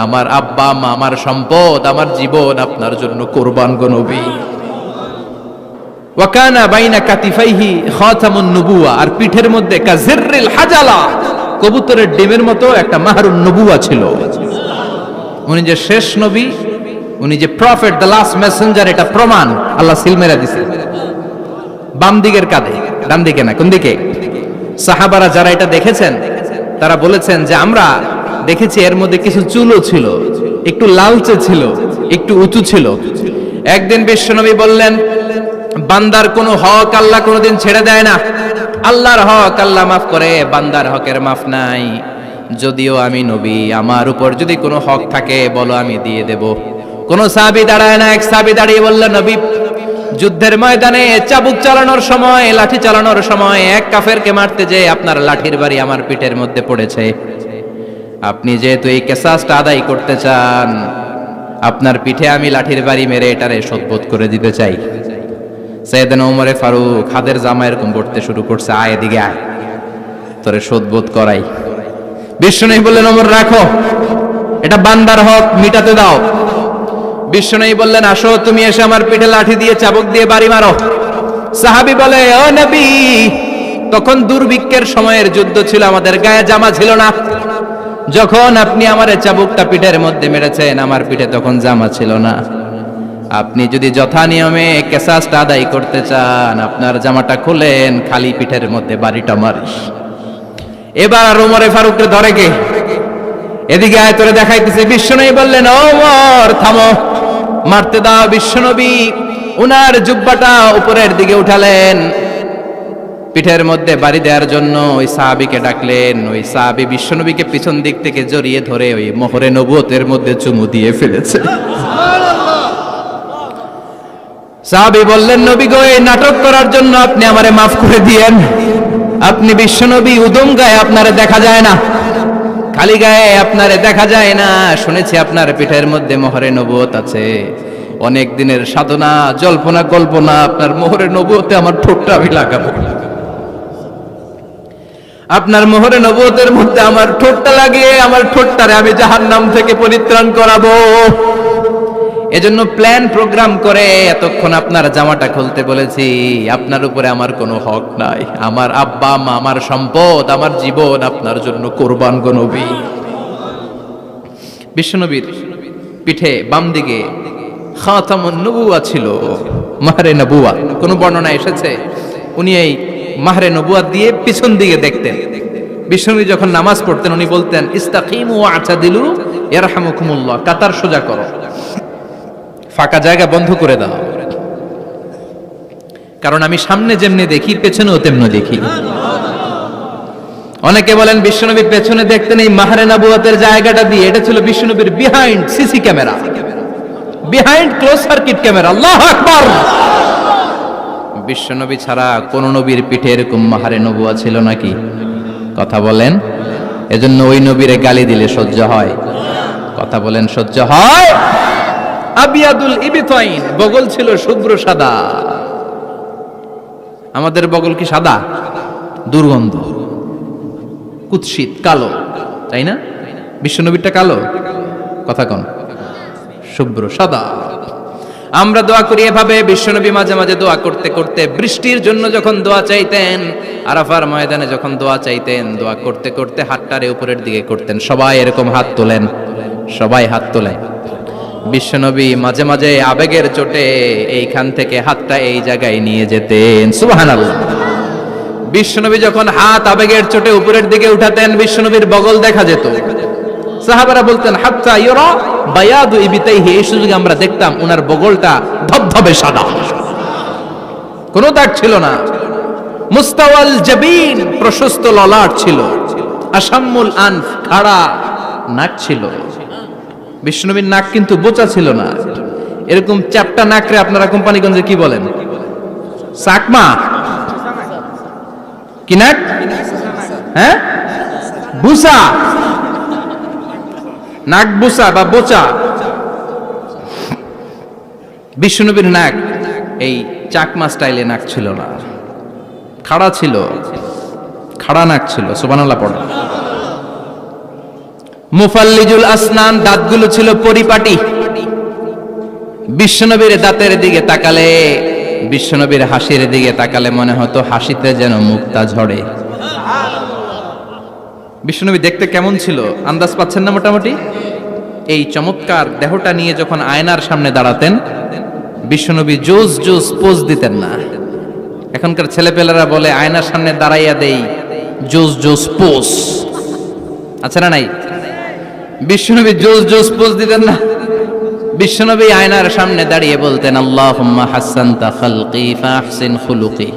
আমার আব্বা আম্মা, আমার সম্পদ, আমার জীবন আপনার জন্য কোরবান গো নবী। ওয়া কানা বাইনা কাতিফাইহি খাতামুন নবুওয়া, আর পিঠের মধ্যে কাজিররিল হাজালা, কবুতরের ডিমের মতো একটা মাহরুন নবুওয়া ছিল। উনি যে শেষ নবী, উনি যে প্রফেট, দ্য লাস্ট মেসেঞ্জার, এটা প্রমাণ আল্লাহ সিল মেরা দিছে বাম দিকের কাঁধে, ডান দিকে না। কোন দিকে? সাহাবারা যারা এটা দেখেছেন তারা বলেছেন যে আমরা দেখেছি এর মধ্যে কিছু চুলও ছিল, একটু লালচে ছিল, একটু উঁচু ছিল। একদিন বিশ্বনবী বললেন, বান্দার কোনো হক আল্লাহ কোনোদিন ছেড়ে দেয় না। আল্লাহর হক আল্লাহ মাফ করে, বান্দার হকের মাফ নাই। যদিও আমি নবী, আমার উপর যদি কোনো হক থাকে বলো, আমি দিয়ে দেব। কোন সাহাবী দাঁড়ায় না। এক সাহাবী দাঁড়িয়ে বললেন, নবী, যুদ্ধের ময়দানে চাবুক চালানোর সময়, লাঠি চালানোর সময় এক কাফেরকে মারতে যে আপনার লাঠির বাড়ি আমার পিঠের মধ্যে পড়েছে। আপনি যেহেতু এই কিসাসটা আদায় করতে চান, আপনার পিঠে আমি লাঠির বাড়ি মেরে এটারে শোধবোধ করে দিতে চাই। সাইয়েদনা ওমরে ফারুক হাতের জামা এরকম পড়তে শুরু করছে, আয় এদিকে আয়, তোরে শোধবোধ করাই। বিশ্বনবী বললেন, ওমর রাখো, এটা বান্দার হক, মিটাতে দাও। বিশ্বনবী বললেন, আসো, তুমি এসে আমার পিঠে লাঠি দিয়ে চাবুক দিয়ে বাড়ি মারো। সাহাবী বলে, ও নবী, তখন দুর্ভিক্ষের সময়ের যুদ্ধ ছিল, আমাদের গায়ে জামা ছিল না। যখন আপনি আমার চাবুকটা পিঠের মধ্যে মেরেছেন, আমার পিঠে তখন জামা ছিল না। আপনি যদি যথা নিয়মে কিসাসটা আদায় করতে চান, আপনার জামাটা খুলেন, খালি পিঠের মধ্যে বাড়িটা মারিস। এবার আর ওমরে ফারুককে ধরে কে? এদিকে আয়, তোরে দেখাইতেছে। বিশ্বনবী বললেন, ওমর থামো, মারতে দাও। বিশ্বনবী উনার জুব্বাটা উপরের দিকে উঠালেন, পিঠের মধ্যে বাড়ি দেওয়ার জন্য ওই সাহাবীকে ডাকলেন। ওই সাহাবী বিশ্বনবীকে পিছন দিক থেকে জড়িয়ে ধরে ওই মোহরে নবুয়তের মধ্যে চুমু দিয়ে ফেলেছে। সাহাবী বললেন, নবী গো, এই নাটক করার জন্য আপনি আমারে মাফ করে দিয়েন। আপনি বিশ্বনবী, উদম গায়ে আপনারে দেখা যায় না, খালি গায়ে আপনারে দেখা যায় না। শুনেছি আপনার পিঠের মধ্যে মোহরে নবুয়ত আছে। অনেক দিনের সাধনা, জল্পনা কল্পনা, আপনার মোহরে নবুয়তে আমার ঠোঁটটা আমি লাগাবো। আপনার মোহরে নবুয়তের মধ্যে আমার ঠোঁটটা লাগিয়ে আমার ঠোঁটটারে আমি জাহান্নাম থেকে পরিত্রাণ করাবো। এজন্য প্ল্যান প্রোগ্রাম করে এতক্ষণ আপনার জামাটা খুলতে বলেছি। আপনার উপরে আমার কোনো হক নাই। আমার আব্বা মা, আমার সম্পদ, আমার জীবন আপনার জন্য কোরবান গো নবী। বিশ্বনবীর পিঠে বাম দিকে খাতামুন নবুওয়া ছিল, মাহরে নবুওয়া। কোন বর্ণনা এসেছে উনি এই মাহরে নবুওয়া দিয়ে পিছন দিকে দেখতেন। বিশ্বনবী যখন নামাজ পড়তেন উনি বলতেন, ইস্তাকিমু ওয়া'তাদিলু ইয়ারহামুকুমুল্লাহ, কাতার সোজা করো, ফাঁকা জায়গা বন্ধ করে দাও, কারণ আমি সামনে যেমনি দেখি পেছনেও তেমনি দেখি। অনেকে বলেন বিশ্বনবী পেছনে দেখতেন এই মাহরে নবুয়তের জায়গাটা দিয়ে। এটা ছিল বিশ্বনবীর behind CC camera, behind close circuit camera. আল্লাহু আকবার। বিশ্বনবী ছাড়া কোন নবীর পিঠে এরকম মাহরে নবুয়া ছিল নাকি? কথা বলেন। এজন্য ওই নবীরে গালি দিলে সহ্য হয়? কথা বলেন, সহ্য হয়? আবিয়াদুল ইবতাইন, বগল ছিল শুভ্র সাদা। আমাদের বগল কি সাদা? দুর্গন্ধ, কুৎসিত, কালো, তাই না? বিশ্বনবীরটা কালো? কথা কন, শুভ্র সাদা। আমরা দোয়া করি এভাবে। বিশ্বনবী মাঝে মাঝে দোয়া করতে করতে বৃষ্টির জন্য যখন দোয়া চাইতেন, আরাফার ময়দানে যখন দোয়া চাইতেন, দোয়া করতে করতে হাতটারে উপরের দিকে করতেন। সবাই এরকম হাত তোলেন, সবাই হাত তোলেন। বিশ্বনবী মাঝে মাঝে আবেগের চোটে এইখান থেকে হাতটা এই জায়গায় নিয়ে যেতেন। সুবহানাল্লাহ। বিশ্বনবী যখন হাত আবেগের চোটে উপরের দিকে উঠাতেন, বিশ্বনবীর বগল দেখা যেত। সাহাবারা বলতেন, হাত্তা ইউরা বায়াদু ইবতাইহি, এই সুযোগে আমরা দেখতাম ওনার বগলটা ধবধবে সাদা, কোনো দাগ ছিল না। মুস্তাওয়াল জাবিন, প্রশস্ত ললাট ছিল। আসাম্মুল আনফ, খাড়া নাক ছিল। বিশ্বনবীর নাক কিন্তু বোচা ছিল না। এরকম চ্যাপটা নাকরে আপনারা কোম্পানিগঞ্জে কি বলেন? চাকমা? কি নাক? হ্যাঁ, বুসা। নাক বুসা বা বোচা। বিশ্বনবীর নাক এই চাকমা স্টাইলে নাক ছিল না, খাড়া ছিল, খাড়া নাক ছিল। সুবহানাল্লাহ পড়ো। মুফাল্লিজুল আসনান, দাঁতগুলো ছিল পরিপাটি। বিশ্বনবীর দাঁতের দিকে তাকালে, বিশ্বনবীর হাসির দিকে তাকালে মনে হতো হাসিতে যেন মুক্তা ঝরে। বিশ্বনবী দেখতে কেমন ছিল আন্দাজ পাচ্ছেন না মোটামুটি? এই চমৎকার দেহটা নিয়ে যখন আয়নার সামনে দাঁড়াতেন, বিশ্বনবী জোস জোস পোজ দিতেন না। এখনকার ছেলেপেলেরা বলে আয়নার সামনে দাঁড়াইয়া দেই জোস জোস পোজ, আছে না নাই? বিশ্বনবী জোস জোস পোজ দিতেন না। বিশ্বনবী আয়নার সামনে দাঁড়িয়ে বলতেন, আল্লাহুম্মা হাসানতা খালকি ফাহসিন খুলুকি।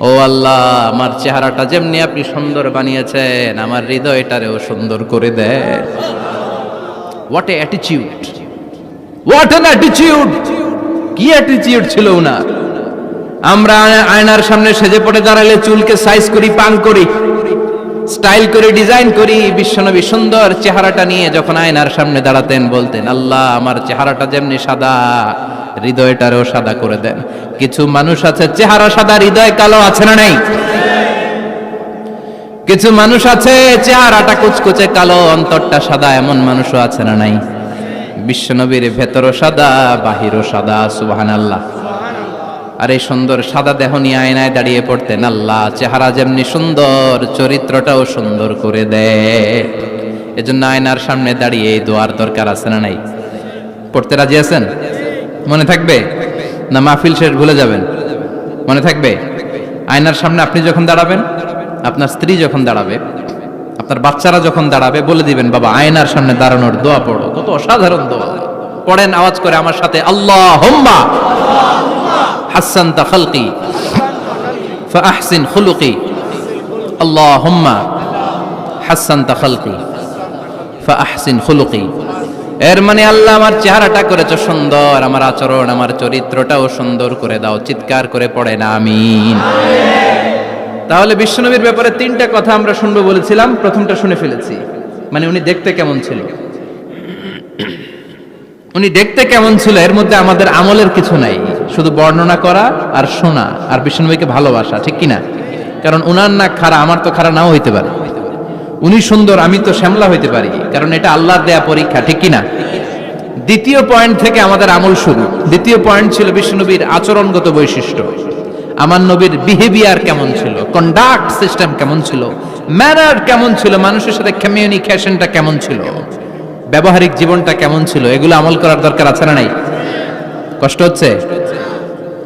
ও আল্লাহ, আমার চেহারাটা যেমনি আপনি সুন্দর বানিয়েছেন, আমার হৃদয়টারেও সুন্দর করে দেন। What a attitude, what an attitude! কি অ্যাটিটিউড ছিল উনার! আমরা আয়নার সামনে সেজে পড়ে দাঁড়ালে চুলকে সাইজ করি, পাং করি, স্টাইল করে ডিজাইন করি। বিশ্বনবী সুন্দর চেহারাটা নিয়ে যখন আয়নার সামনে দাঁড়াতেন বলতেন, আল্লাহ, আমার চেহারাটা যেমনি সাদা, হৃদয়টারও সাদা করে দেন। কিছু মানুষ আছে চেহারা সাদা, হৃদয় কালো, আছে না নাই? কিছু মানুষ আছে চেহারাটা কুচকুচে কালো, অন্তরটা সাদা, এমন মানুষও আছে না নাই? বিশ্বনবীর ভেতরও সাদা, বাহিরও সাদা। সুবহানাল্লাহ। আর এই সুন্দর সাদা দেহ নিয়ে আয়নায় দাঁড়িয়ে পড়তেন, আল্লাহ, চেহারা যেমনি সুন্দর, চরিত্রটাও সুন্দর করে দেয়। এজন্য আয়নার সামনে দাঁড়িয়ে এই দোয়ার দরকার, আছে না নাই? পড়তে রাজি আছেন? মনে থাকবে না মাহফিল শেষ ভুলে যাবেন? মনে থাকবে? আয়নার সামনে আপনি যখন দাঁড়াবেন, আপনার স্ত্রী যখন দাঁড়াবে, আপনার বাচ্চারা যখন দাঁড়াবে, বলে দিবেন, বাবা, আয়নার সামনে দাঁড়ানোর দোয়া পড়ো। কত অসাধারণ দোয়া! পড়েন আওয়াজ করে আমার সাথে, আল্লাহুম্মা হাসানতা খালকি ফাহসিন খুলুকি। আল্লাহুম্মা হাসানতা খালকি ফাহসিন খুলুকি। এর মানে, আল্লাহ, আমার চেহারাটা করেছো সুন্দর, আমার আচরণ, আমার চরিত্রটাও সুন্দর করে দাও। চিৎকার করে পড়েন আমিন। তাহলে বিশ্বনবীর ব্যাপারে তিনটা কথা আমরা শুনবো বলেছিলাম, প্রথমটা শুনে ফেলেছি। মানে উনি দেখতে কেমন ছিল, উনি দেখতে কেমন ছিল, এর মধ্যে আমাদের আমলের কিছু নাই, শুধু বর্ণনা করা আর শোনা আর বিশ্বনবীকে ভালোবাসা, ঠিক কিনা? কারণ উনার না খাড়া, আমার তো খাড়া নাও হইতে পারে। উনি সুন্দর, আমি তো শ্যামলা হইতে পারি, কারণ এটা আল্লাহর দেয়া পরীক্ষা, ঠিক কিনা? দ্বিতীয় পয়েন্ট থেকে আমাদের আমল শুরু। দ্বিতীয় পয়েন্ট ছিল বিশ্বনবীর আচরণগত বৈশিষ্ট্য। আমার নবীর বিহেভিয়ার কেমন ছিল, কন্ডাক্ট সিস্টেম কেমন ছিল, ম্যানার কেমন ছিল, মানুষের সাথে কমিউনিকেশনটা কেমন ছিল, ব্যবহারিক জীবনটা কেমন ছিল, এগুলো আমল করার দরকার, আছে না নাই? কষ্ট হচ্ছে?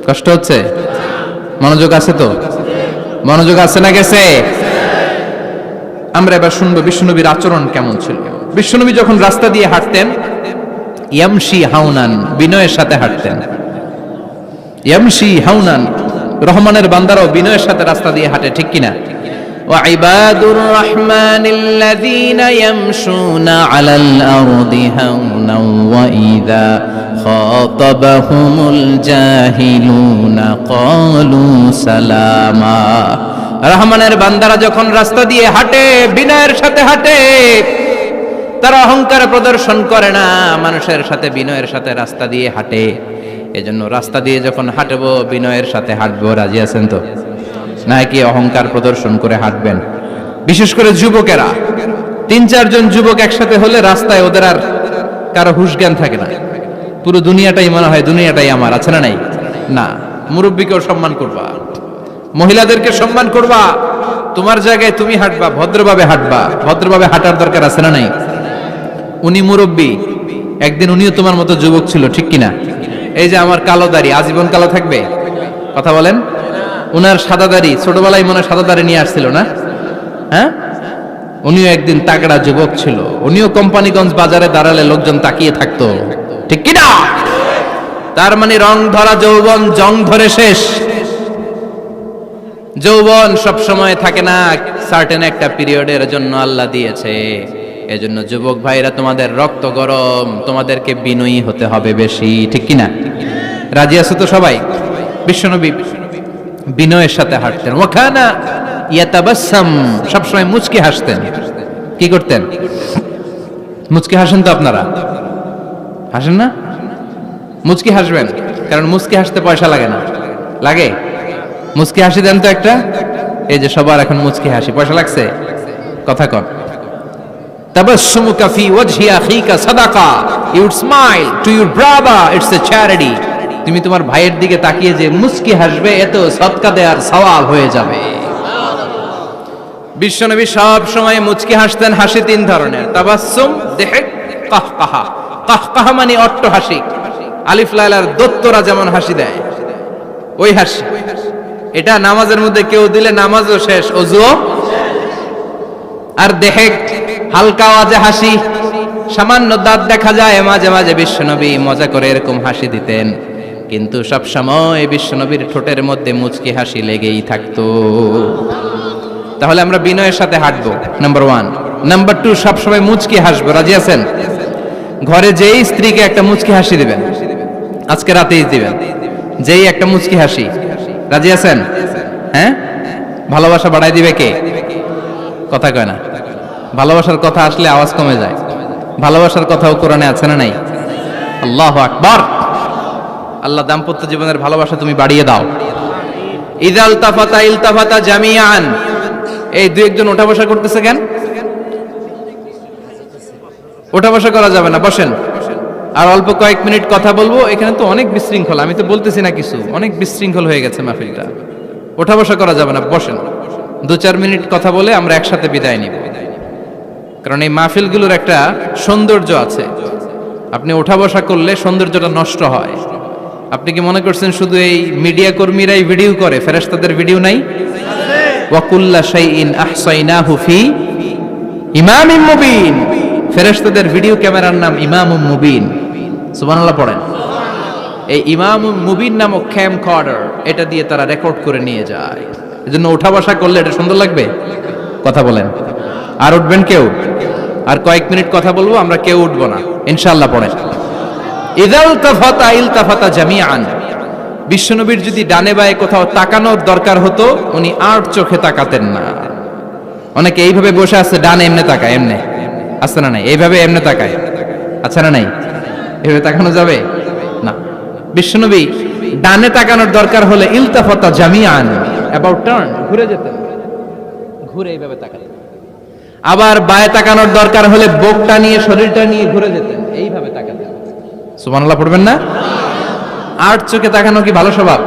কষ্ট হচ্ছে? মনোযোগ আছে তো? মনোযোগ আছে না গেছে? আমরা এবার শুনবো বিশ্বনবীর আচরণ কেমন ছিল। বিশ্বনবী যখন রাস্তা দিয়ে হাঁটতেন, ইয়ামশি হাউনান, বিনয়ের সাথে হাঁটতেন। ইয়ামশি হাউনান, রহমানের বান্দারাও বিনয়ের সাথে রাস্তা দিয়ে হাঁটে, ঠিক কিনা? ওয়া ইবাদুর রাহমানিল্লাযীনা ইয়ামশুনা আলাল আরদি হাওনান ওয়া ইযা খাতাবাহুমুল জাহিলুনা ক্বালু সালামা। রহমানের বান্দারা যখন রাস্তা দিয়ে হাঁটে, বিনয়ের সাথে হাঁটে, তারা অহংকার প্রদর্শন করে না, মানুষের সাথে বিনয়ের সাথে রাস্তা দিয়ে হাঁটে। এজন্য রাস্তা দিয়ে যখন হাঁটবো, বিনয়ের সাথে হাঁটবো। রাজি আছেন তো? নাকি অহংকার প্রদর্শন করে হাঁটবেন? বিশেষ করে যুবকেরা, 3-4 জন যুবক একসাথে হলে রাস্তায় ওদের আর কারো হুঁশ জ্ঞান থাকে না, পুরো দুনিয়াটাই মনে হয় দুনিয়াটাই আমার, আছে না নাই? না, মুরব্বীকেও সম্মান করবা, মহিলাদেরকে সম্মান করবা, তোমার জায়গায় তুমি হাঁটবা, ভদ্রভাবে হাঁটবা। ভদ্রভাবে হাঁটার দরকার, আছে না নাই? উনি মুরব্বী, একদিন উনিও তোমার মতো যুবক ছিল, ঠিক কিনা? এই যে আমার কালো দাড়ি, আজীবন কালো থাকবে? কথা বলেন। উনার সাদা দাড়ি, ছোটবেলায় মনে সাদা দাড়ি নিয়ে আসছিল না? হ্যাঁ, উনিও একদিন তাগড়া যুবক ছিল। উনিও কোম্পানিগঞ্জ বাজারে দাঁড়ালে লোকজন তাকিয়ে থাকতো, ঠিক কিনা? তার মানে রং ধরা যৌবন জং ধরে শেষ। যৌবন সব সময় থাকে না, সার্টেন একটা পিরিয়ডের জন্য আল্লাহ দিয়েছে। এজন্য যুবক ভাইরা, তোমাদের রক্ত গরম, তোমাদেরকে বিনয়ী হতে হবে বেশি, ঠিক কিনা? রাজি আছো তো সবাই? বিশ্বনবী বিনয়ের সাথে হাঁটতেন। ওয়াকানা ইয়াতাবাসসাম, সবসময় মুচকি হাসতেন। কি করতেন? মুচকি হাসেন তো আপনারা? হাসেন না? মুচকি হাসবেন, কারণ মুচকি হাসতে পয়সা লাগে না। লাগে? মুচকি হাসি দেন তো একটা। এই যে সবার এখন মুচকি হাসি, পয়সা লাগছে? কথা কন। তাবাসসুমুকা ফি ওয়াজহি আখিকা সাদাকা, you would smile to your brother, it's a charity. তুমি তোমার ভাইয়ের দিকে তাকিয়ে যে মুস্কি হাসবে, এত সদকা দেওয়ার সওয়াব হয়ে যাবে। বিশ্বনবী সব সময় মুচকি হাসতেন। হাসি তিন ধরনের, তাবাসসুম, দিহক, কাহকাহা। কাহকাহা মানে অট্ট হাসি, আলিফ লাইলার দত্তরা যেমন হাসি দেয় ওই হাসি। এটা নামাজের মধ্যে কেউ দিলে নামাজও শেষ, ওযুও। আর দিহক, হালকা আওয়াজে হাসি, সামান্য দাঁত দেখা যায় মাঝে মাঝে বিশ্বনবী মজা করে এরকম হাসি দিতেন, কিন্তু সব সময় বিশ্বনবীর ঠোঁটের মধ্যে মুচকি হাসি লেগেই থাকতো। তাহলে আমরা বিনয়ের সাথে হাঁটবো, নাম্বার 1। নাম্বার 2, সবসময় মুচকি হাসবো। রাজি আছেন? ঘরে যেই স্ত্রীকে একটা মুচকি হাসি দিবেন, আজকে রাতেই দিবেন, যেই একটা মুচকি হাসি। রাজি আছেন? হ্যাঁ, ভালোবাসা বাড়াই দিবে কে? কথা কয় না। ভালোবাসার কথা আসলে আওয়াজ কমে যায়। ভালোবাসার কথাও কোরআনে আছে না নাই? আল্লাহু আকবার। আল্লাহ দাম্পত্য জীবনের ভালোবাসা তুমি বাড়িয়ে দাও। ইদাল তাফাতা ইলতাফাতা জামিআন। এই দুই একজন ওঠা বসা করতেছে কেন? ওঠা বসা করা যাবে না, বসেন। আর অল্প কয়েক মিনিট কথা বলবো। এখানে তো অনেক বিশৃঙ্খলা, আমি তো বলতেছি না কিছু, অনেক বিশৃঙ্খল হয়ে গেছে মাহফিলটা। ওঠা বসা করা যাবে না, বসেন। 2-4 মিনিট কথা বলে আমরা একসাথে বিদায় নিব। কারণ এই মাহফিলগুলোর একটা সৌন্দর্য আছে, আপনি ওঠা বসা করলে সৌন্দর্যটা নষ্ট হয়। আপনি কি মনে করছেন শুধু এই মিডিয়া কর্মীরাই ভিডিও করে, ফেরেশতাদের ভিডিও নাই? ওয়া কুল্লা শাইইন আহসাইনাহু ফি ইমামিম মুবিন। ফেরেশতাদের ভিডিও ক্যামেরার নাম ইমামুম মুবিন। সুবহানাল্লাহ পড়েন। এই ইমামুম মুবিন নামক ক্যামকর্ডার, এটা দিয়ে তারা রেকর্ড করে নিয়ে যায়। এজন্য ওঠা বসা করলে এটা সুন্দর লাগবে। কথা বলেন। আর উঠবেন কেউ? আর কয়েক মিনিট কথা বলবো, আমরা কেউ উঠবো না ইনশাআল্লাহ। পড়েন। ইদাল তাফাতা ইলতাফাতা জামিআন। বিশ্বনবীর যদি ডানে বায়ে কোথাও তাকানোর দরকার হতো, উনি আর চোখে তাকাতেন না। অনেকে এইভাবে বসে আছে, ডানে এমনে তাকায়, এমনে আছে না নাই? এইভাবে এমনে তাকায়, আছে না নাই? এইভাবে তাকানো যাবে না। বিশ্বনবী ডানে তাকানোর দরকার হলে ইলতাফাতা জামিআন, অ্যাবাউট টার্ন, ঘুরে যেতেন, ঘুরে এইভাবে তাকাতেন। আবার বায়ে তাকানোর দরকার হলে বুকটা নিয়ে, শরীরটা নিয়ে ঘুরে যেতেন, এইভাবে তাকাতেন। সুবহানাল্লাহ পড়বেন না? আর চোখে তাকানো কি ভালো স্বভাব?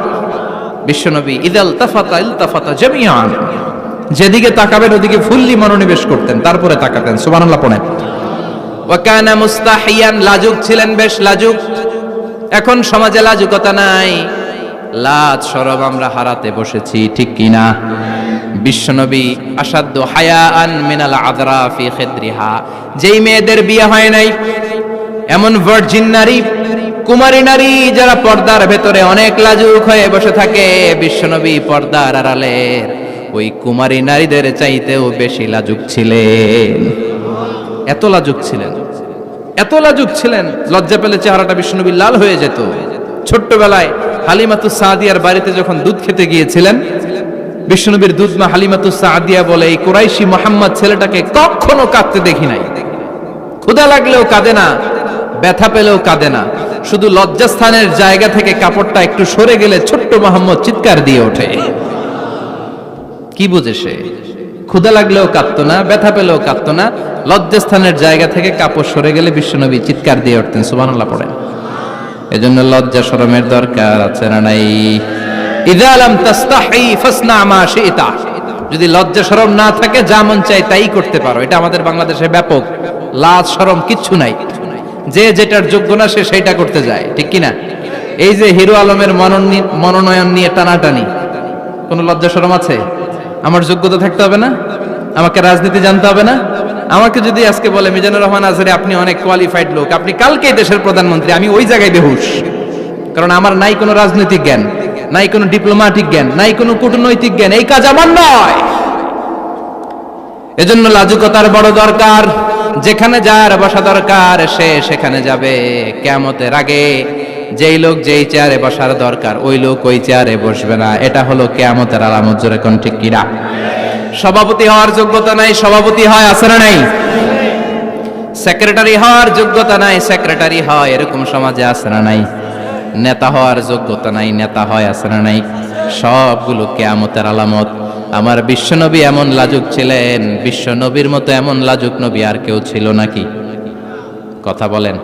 বিশ্বনবী ইদাল তাফাতা ইলতাফাতা জামিআন, যেদিকে তাকাবেন ওদিকে ফুল্লি মনোনিবেশ করতেন, তারপরে তাকাতেন। সুবহানাল্লাহ পড়েন। ওয়া কানা মুস্তাহিয়ান, লাজুক ছিলেন, বেশ লাজুক। এখন সমাজে লাজুকতা নাই, লাজ শরম আমরা হারাতে বসেছি, ঠিক কি না? বিশ্বনবী আসাদ্দু হায়াআন মিনাল আযরা ফি খিদরিহা, যেই মেয়েদের বিয়ে হয় নাই, এমন ভার্জিন নারী, কুমারী নারী যারা পর্দার ভেতরে অনেক লাজুক হয়ে বসে থাকে, বিশ্বনবী পর্দার আড়ালে ওই কুমারী নারীদের চাইতেও বেশি লাজুক ছিলেন। এত লাজুক ছিলেন, এত লাজুক ছিলেন, লজ্জা পেলে চেহারাটা বিশ্বনবী লাল হয়ে যেত। ছোট্টবেলায় হালিমাতুস সাদিয়ার বাড়িতে যখন দুধ খেতে গিয়েছিলেন, বিশ্বনবীর দুধমা হালিমাতুস সাদিয়া বলে, এই কুরাইশি মুহাম্মদ ছেলেটাকে কখনো কাঁদতে দেখি নাই। ক্ষুধা লাগলেও কাঁদে না, ব্যথা পেলেও কাঁদে না, শুধু লজ্জাস্থানের জায়গা থেকে কাপড়টা একটু সরে গেলে ছোট্ট মুহাম্মদ চিৎকার দিয়ে ওঠে। কি বুঝে সে? ক্ষুধা লাগলেও কাঁদতো না, ব্যথা পেলেও কাঁদতো না, লজ্জাস্থানের জায়গা থেকে কাপড় সরে গেলে বিশ্বনবী চিৎকার দিয়ে উঠতেন। সুবহানাল্লাহ পড়েন। এজন্য লজ্জা শরমের দরকার আছে না নাই? ইযা লাম তাস্তাহি ফাসনা মা শি'তা। যদি লজ্জা শরম না থাকে, যা মন চায় তাই করতে পারো। এটা আমাদের বাংলাদেশে ব্যাপক। লাজ শরম কিচ্ছু নাই, যে যেটার যোগ্য না সে সেইটা করতে যায়, ঠিক কি না? এই যে হিরো আলমের মনোনয়ন নিয়ে টানাটানি, কোনো লজ্জা শরম আছে? আমার যোগ্যতা থাকতে হবে না? আমাকে রাজনীতি জানতে হবে না? আমাকে যদি আজকে বলে মিজানুর রহমান আজহারী আপনি অনেক কোয়ালিফাইড লোক, আপনি কালকেই দেশের প্রধানমন্ত্রী, আমি ওই জায়গায় বেহুশ। কারণ আমার নাই কোনো রাজনৈতিক জ্ঞান, নাই কোনো ডিপ্লোম্যাটিক জ্ঞান, নাই কোনো কূটনৈতিক জ্ঞান, এই কাজ আমার নয়। এজন্য লাজুকতার বড় দরকার। যেখানে যার বসা দরকার সে সেখানে যাবে। কিয়ামতের আগে যেই লোক যেই চেয়ারে বসার দরকার ওই লোক ওই চেয়ারে বসবে না। এটা হলো কিয়ামতের আলামত। জোরে কোন ঠিক কিনা? সভাপতি হওয়ার যোগ্যতা নাই, সভাপতি হয়, আছে না নাই? সেক্রেটারি হওয়ার যোগ্যতা নাই, সেক্রেটারি হয়, এরকম সমাজে আছে না নাই? নেতা হওয়ার যোগ্যতা নাই, নেতা হয়, আছে না নাই? সবগুলো কিয়ামতের আলামত। আমার বিশ্বনবী এমন লাজুক ছিলেন, বিশ্বনবীর মতো এমন লাজুক নবী আর কেউ ছিল নাকি? কথা বলেন।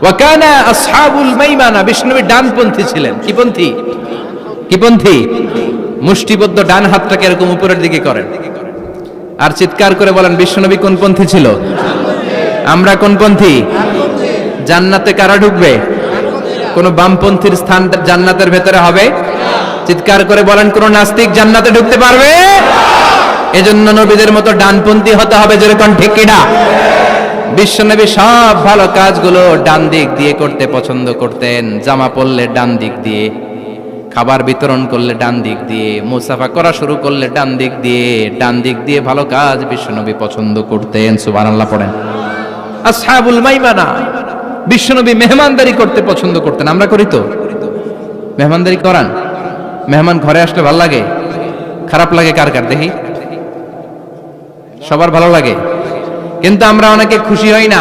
ওয়া কানা আসহাবুল মাইমানা, বিশ্বনবী ডানপন্থী ছিলেন। কি পন্থী? কি পন্থী? মুষ্টিবদ্ধ ডান হাতটাকে এরকম উপরের দিকে করেন আর চিৎকার করে বলেন, বিশ্বনবী কোন পন্থী ছিল? আমরা কোন পন্থী? জান্নাতে কারা ঢুকবে? কোন বামপন্থীর স্থান জান্নাতের ভেতরে হবে? চিৎকার করে বলেন, কোন নাস্তিক জান্নাতে ঢুকতে পারবে? এজন্য নবীদের মতো ডানপন্থী হতে হবে, যেরকম ঠিক কিনা? বিশ্বনবী সব ভালো কাজগুলো ডান দিক দিয়ে করতে পছন্দ করতেন। জামা পরলে ডান দিক দিয়ে, খাবার বিতরণ করলে ডান দিক দিয়ে, মুসাফা করা শুরু করলে ডান দিক দিয়ে, ডান দিক দিয়ে ভালো কাজ বিশ্বনবী পছন্দ করতেন। সুবহানাল্লাহ পড়েন। আসহাবুল মাইমানা, বিশ্বনবী মেহমানদারি করতে পছন্দ করতেন। আমরা করি তো? মেহমানদারি করান? মেহমান ঘরে আসলে ভালো লাগে? খারাপ লাগে কার কার দেখি? সবার ভালো লাগে, কিন্তু আমরা অনেকে খুশি হই না।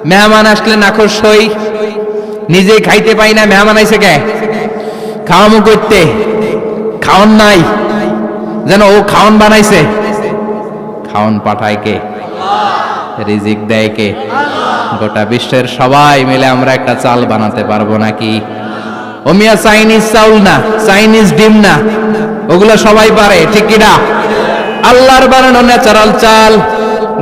মেহমান আসলে নাখোশ হই, নিজেই খাইতে পাই না। মেহমান আইছে কে? খাওয়ামু করতে, খাওন নাই, যেন ও খাওন বানাইছে। খাওন পাঠায় কে? রিজিক দেয় কে? গোটা বিশ্বের সবাই মিলে আমরা একটা চাল বানাতে পারবো নাকি? ওমিয়া চাইনিজ চাউল না, চাইনিজ ডিম না, ওগুলো সবাই পারে, ঠিক কিনা? আল্লাহর বানানো ন্যাচারাল চাল,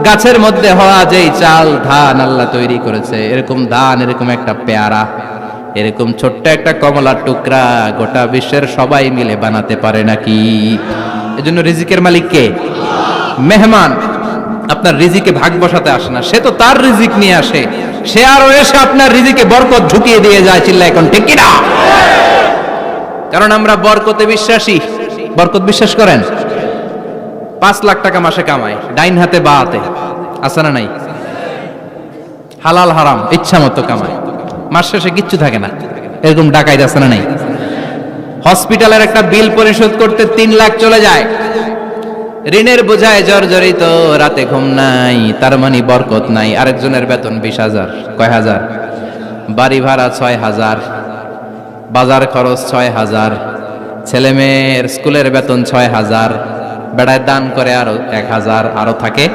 গাছের মধ্যে হওয়া যেই চাল, ধান আল্লাহ তৈরি করেছে, এরকম ধান, এরকম একটা পেয়ারা, এরকম ছোট্ট একটা কমলার টুকরা গোটা বিশ্বের সবাই মিলে বানাতে পারে নাকি? এজন্য রিজিকের মালিক কে? মেহমান আপনার রিজিকে ভাগ বসাতে আসে না, সে তো তার রিজিক নিয়ে আসে, সে আরো এসে আপনার রিজিকে বরকত ঢুকিয়ে দিয়ে যায়। চিল্লা এখন ঠিক কিনা? কারণ আমরা বরকতে বিশ্বাসী। বরকত বিশ্বাস করেন? 5 লাখ টাকা মাসে কামায়, ডাইন হাতে বা হাতে, আছে না নাই? হালাল হারাম ইচ্ছা মতো কামায়, মাস শেষে কিচ্ছু থাকে না, এরকম ডাকাইত আছে না নাই? হসপিটালের একটা বিল পরিশোধ করতে 3 লাখ চলে যায়, ঋণের বোঝায় জর্জরিত, রাতে ঘুম নাই, তার মানে বরকত নাই। আরেকজনের বেতন 20,000, কয় হাজার? বাড়ি ভাড়া 6,000, বাজার খরচ 6,000, ছেলে মেয়ের স্কুলের বেতন 6,000, বেড়ায় দান করে আরো 1,000, আরো থাকে।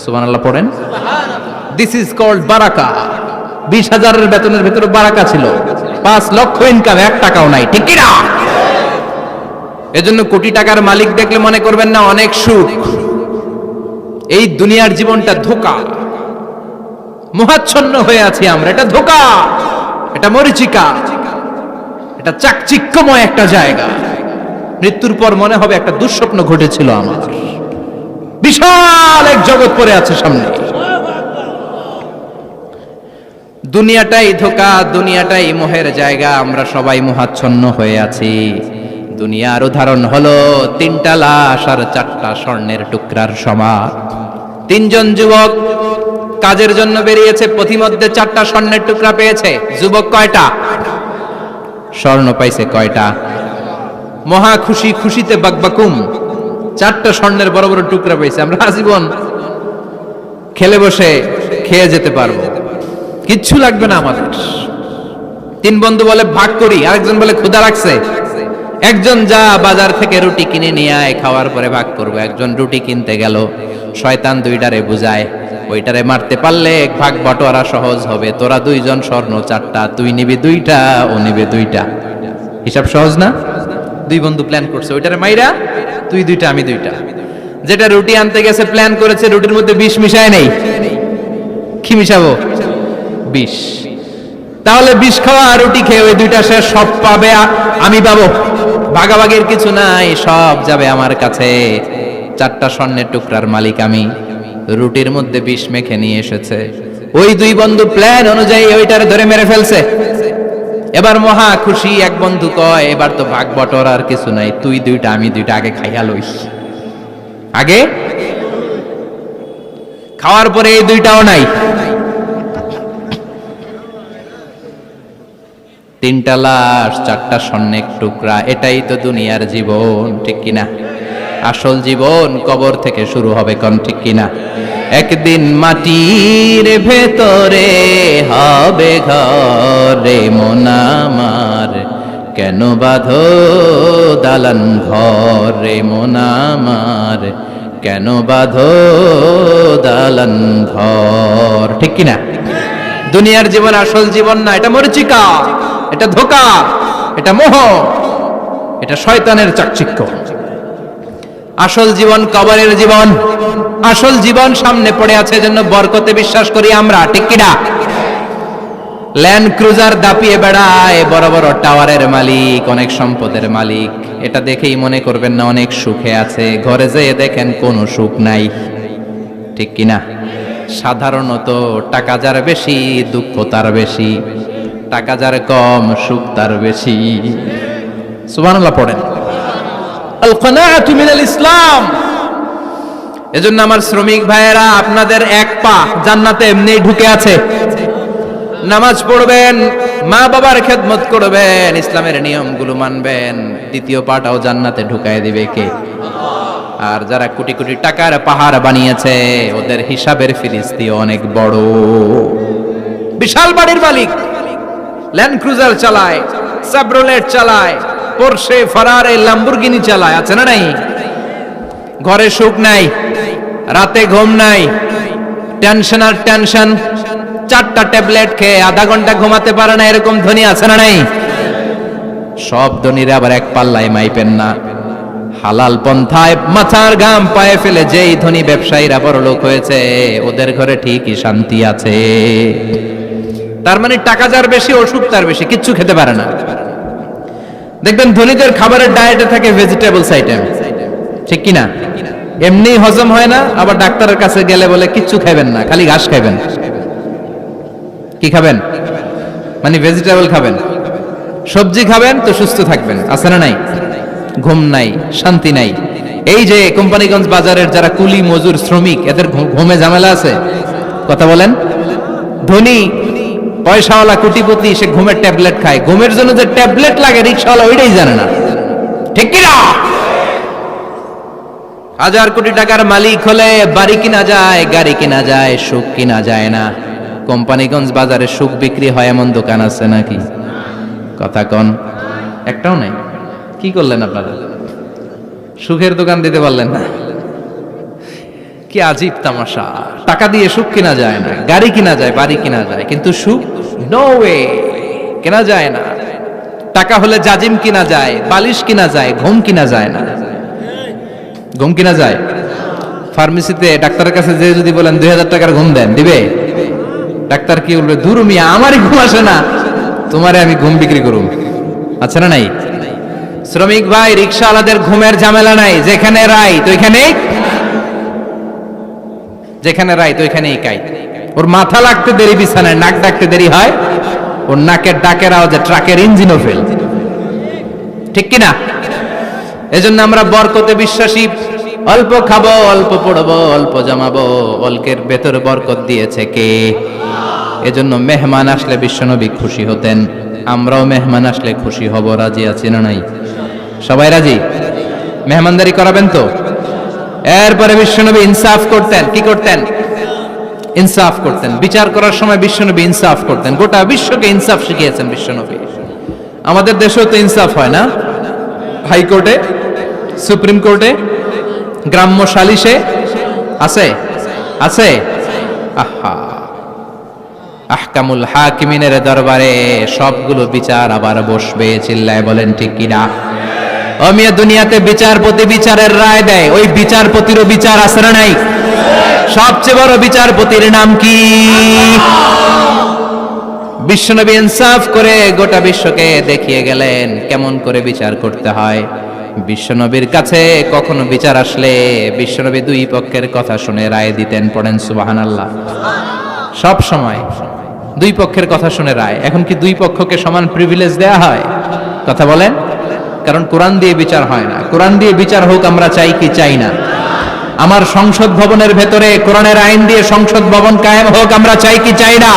সুবহানাল্লাহ পড়েন। দিস ইজ কল্ড বারাকা। 20,000-এর বেতনের ভেতরে বারাকা ছিল। 5 লক্ষ ইনকাম, 1 টাকাও নাই, ঠিক কিনা? এজন্য কোটি টাকার মালিক দেখলে মনে করবেন না অনেক সুখ। এই দুনিয়ার জীবনটা ধোঁকা, মোহাচ্ছন্ন হয়ে আছি আমরা। এটা ধোঁকা, এটা মরিচিকা, এটা চাকচিক্যময় একটা জায়গা। মৃত্যুর পর মনে হবে একটা দুঃস্বপ্ন ঘটেছিল আমার। বিশাল এক জগৎ পড়ে আছে সামনে। দুনিয়াটাই ধোঁকা, দুনিয়াটাই মোহের জায়গা। আমরা সবাই মোহাচ্ছন্ন হয়ে আছি। দুনিয়ার উদাহরণ হলো 3টা লাশ আর 4টা স্বর্ণের টুকরার সমান। 3 জন যুবক কাজের জন্য বেরিয়েছে, পথিমধ্যে 4টা স্বর্ণের টুকরা পেয়েছে। যুবক কয়টা? স্বর্ণ পাইছে কয়টা? মহা খুশি, খুশিতে বাকবাকুম, 4টা স্বর্ণের বড় বড় টুকরা পাইছে। আমরা আজীবন খেলে বসে খেয়ে যেতে পারবো, কিচ্ছু লাগবে না আমাদের। 3 বন্ধু বলে ভাগ করি, আরেকজন বলে ক্ষুধা লাগছে। একজন যা বাজার থেকে রুটি কিনে নিয়ে আয়, খাওয়ার পরে ভাগ করবো। একজন রুটি কিনতে গেল, শয়তান 2টারে বুঝায়, ওইটারে মারতে পারলে ভাগ বটোয়ারা সহজ হবে। তোরা 2 জন স্বর্ণ 4টা, তুই নিবি 2টা, ও নিবে 2টা। হিসাব সহজ না? 2 বন্ধু প্ল্যান করছে, ওইটারে মাইরা তুই 2টা, আমি 2টা। যেটা রুটি আনতে গেছে প্ল্যান করেছে, রুটির মধ্যে বিষ মিশায় নেই। কি মিশাবো? বিষ। তাহলে বিষ খাওয়া রুটি খেয়ে ওই 2টা শেষ, সব পাবে আমি পাবো। ভাগাভাগির কিছু নাই, সব যাবে আমার কাছে। 4টা স্বর্ণের টুকরার মালিক আমি। রুটির মধ্যে বিষ মেখে নিয়ে এসেছে। ওই 2 বন্ধু প্ল্যান অনুযায়ী ওইটারে ধরে মেরে ফেলছে। এবার মহা খুশি। এক বন্ধু কয়, এবার তো ভাগ বটর আর কিছু নাই, তুই 2টা, আমি 2টা, আগে খাইয়া লইস। আগে খাওয়ার পরে এই 2টাও নাই। 3টা লাশ, 4টা স্বর্ণের টুকরা। এটাই তো দুনিয়ার জীবন, ঠিক কিনা? আসল জীবন কবর থেকে শুরু হবে, কোন ঠিক কিনা? একদিন মাটির ভেতরে হবে ঘরে মন আমার, কেন বাঁধো দালান ঘর রে মন আমার, কেন বাঁধো দালান ঘর। ঠিক কিনা? দুনিয়ার জীবন আসল জীবন না, এটা মরিচিকা, এটা ধোঁকা, এটা মোহ, এটা শয়তানের চাকচিক্য। আসল জীবন কবরের জীবন, আসল জীবন সামনে পড়ে আছে, এজন্য বরকতে বিশ্বাস করি আমরা। ঠিক কিনা? ল্যান্ড ক্রুজার দাপিয়ে বেড়ায়, বড় বড় টাওয়ারের মালিক, অনেক সম্পদের মালিক। এটা দেখেই মনে করবেন না অনেক সুখে আছে, ঘরে যেয়ে দেখেন কোনো সুখ নাই। ঠিক কিনা? সাধারণত টাকা যার বেশি দুঃখ তার বেশি, টাকা যার কম সুখ তার বেশি। সুবহানাল্লাহ পড়েন। আল কানাআতু মিনাল ইসলাম। এজন্য আমার শ্রমিক ভাইয়েরা, আপনাদের এক পা জান্নাতে এমনিই ঢুকে আছে। নামাজ পড়বেন, মা বাবার খেদমত করবেন, ইসলামের নিয়মগুলো মানবেন, দ্বিতীয় পাটাও জান্নাতে ঢুকায় দিবে কে? আর যারা কোটি কোটি টাকার পাহাড় বানিয়েছে, ওদের হিসাবের ফিরিস্তি অনেক বড়। বিশাল বাড়ির মালিক, ল্যান্ড ক্রুজার চালায়, সাবরোলেট চালায়, পোরশে, ফারারে, ল্যাম্বরগিনি চালায়, আছে না নাই? ঘরে সুখ নাই, রাতে ঘুম নাই, টেনশন আর টেনশন। 4টা ট্যাবলেট খেয়ে আধা ঘন্টা ঘুমাতে পারে না, এরকম ধনী আছে না নাই? সব ধনীরা আবার এক পাল্লায় মাইপেন না। হালাল পন্থায় মাথার ঘাম পায়ে ফেলে যেই ধনী ব্যবসায়ীরা বড় লোক হয়েছে, ওদের ঘরে ঠিকই শান্তি আছে। তার মানে টাকা যার বেশি, অসুখ তার বেশি, কিচ্ছু খেতে পারে না। দেখবেন ধনীদের খাবারের ডায়েটে থাকে ভেজিটেবলস আইটেম। ঠিক কিনা? এমনি হজম হয় না, আবার ডাক্তারের কাছে গেলে বলে কিচ্ছু খাবেন না, খালি ঘাস খাবেন। কি খাবেন? মানে ভেজিটেবল খাবেন, সবজি খাবেন তো সুস্থ থাকবেন, আছে না নাই? ঘুম নাই, শান্তি নাই। এই যে কোম্পানিগঞ্জ বাজারের যারা কুলি মজুর শ্রমিক, এদের ঘুমে ঝামেলা আছে? কথা বলেন। ধনী পয়সাওয়ালা কোটিপতি, সে ঘুমের ট্যাবলেট খায়। ঘুমের জন্য যে ট্যাবলেট লাগে রিকশাওয়ালা ওইটাই জানে না। ঠিক কিনা? 1000 কোটি টাকার মালিক হলে বাড়ি কিনা যায়, গাড়ি কিনা যায়, সুখ কিনা যায় না। কোম্পানিগঞ্জ বাজারে সুখ বিক্রি হয় এমন দোকান আছে নাকি? কথা কন, একটাও নাই। কি করলেন আপনারা? সুখের দোকান দিতে পারলেন না। কি আজীব তামাশা! টাকা দিয়ে সুখ কিনা যায় না, গাড়ি কিনা যায়, বাড়ি কিনা যায়, কিন্তু সুখ নো ওয়ে, কেনা যায় না। টাকা হলে জাজিম কিনা যায়, বালিশ কিনা যায়, ঘুম কিনা যায় না। ঘুম কিনা যায়? ফার্মেসিতে ডাক্তারের কাছে যে যদি বলেন 2000 টাকার ঘুম দেন, দিবে? ডাক্তার কি বলবে? দূর মিয়া, আমারই ঘুম আসে না, তোমারে আমি ঘুম বিক্রি করুম। আচ্ছা না নাই? শ্রমিক ভাই, রিকশাওয়ালাদের ঘুমের ঝামেলা নাই। যেখানে রাইত ওইখানেই, যেখানে রাইত ওইখানেই কাই। ওর মাথা লাগতে দেরি বিছানায়, নাক ডাকতে দেরি হয়, ওর নাকের ডাকের আওয়াজে ট্রাকের ইঞ্জিনও ফেল। ঠিক কিনা? এজন্য আমরা বরকতে বিশ্বাসী। অল্প খাবো, অল্প পড়বো, অল্প জমাবো, অল্পের ভেতর বরকত দিয়েছে কে? এজন্য মেহমান আসলে বিশ্বনবী খুশি হতেন, আমরাও মেহমান আসলে খুশি হব। রাজি আছি না নাই? সবাই রাজি? মেহমানদারি করাবেন তো? এরপরে বিশ্বনবী ইনসাফ করতেন। কি করতেন? ইনসাফ করতেন। বিচার করার সময় বিশ্বনবী ইনসাফ করতেন। গোটা বিশ্বকে ইনসাফ শিখিয়েছেন বিশ্বনবী। আমাদের দেশেও তো ইনসাফ হয় না? হাইকোর্টে, সুপ্রিম কোর্টে, গ্রাম্য সালিশে আছে? আছে? আহা, আহকামুল হাকিমিনের দরবারে সবগুলো বিচার আবার বসবে। চিল্লায় বলেন ঠিক কিনা? অমিয়া দুনিয়াতে বিচারপতি বিচারের রায় দেয়, ওই বিচারপতিরও বিচার আছে না নাই? সবচেয়ে বড় বিচারপতির নাম কি? বিশ্বনবী ইনসাফ করে গোটা বিশ্বকে দেখিয়ে গেলেন কেমন করে বিচার করতে হয়। বিশ্বনবীর কাছে কখনো বিচার আসলে বিশ্বনবী দুই পক্ষের কথা শুনে রায় দিতেন। পড়েন সুবহানাল্লাহ। সব সময় দুই পক্ষের কথা শুনে রায়। এখন কি দুই পক্ষকে সমান প্রিভিলেজ দেয়া হয়? কথা বলেন। কারণ কোরআন দিয়ে বিচার হয় না। কোরআন দিয়ে বিচার হোক আমরা চাই কি চাই না? আমার সংসদ ভবনের ভেতরে কোরআনের আইন দিয়ে সংসদ ভবন কায়েম হোক আমরা চাই কি চাই না?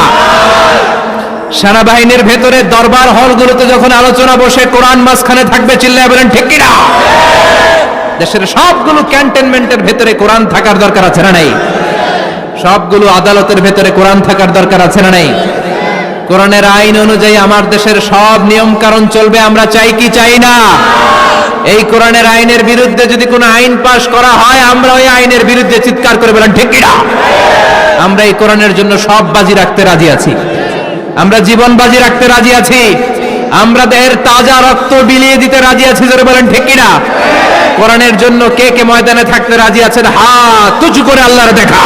সেনাবাহিনীর ভেতরে দরবার হলগুলোতে যখন আলোচনা বসে কোরআন মাঝখানে থাকবে। চিল্লায় বলেন ঠিক কিনা? দেশের সবগুলো ক্যান্টনমেন্টের ভেতরে কোরআন থাকার দরকার আছে না নাই? সবগুলো আদালতের ভেতরে কোরআন থাকার দরকার আছে না নাই? কোরআনের আইন অনুযায়ী আমার দেশের সব নিয়ম কানুন চলবে, আমরা চাই কি চাই না? এই কোরআনের আইনের বিরুদ্ধে যদি কোনো আইন পাশ করা হয়, আমরা ওই আইনের বিরুদ্ধে চিৎকার করে বলেন ঠিক কিনা? আমরা এই কোরআনের জন্য সব বাজি রাখতে রাজি আছি, আমরা জীবন বাজি রাখতে রাজি আছি, আমরা দেহের তাজা রক্ত বিলিয়ে দিতে রাজি আছি, জোরে বলেন ঠিক কিনা? কোরআনের জন্য কে কে ময়দানে থাকতে রাজি আছেন? হাত উঁচু করে আল্লাহর দেখা।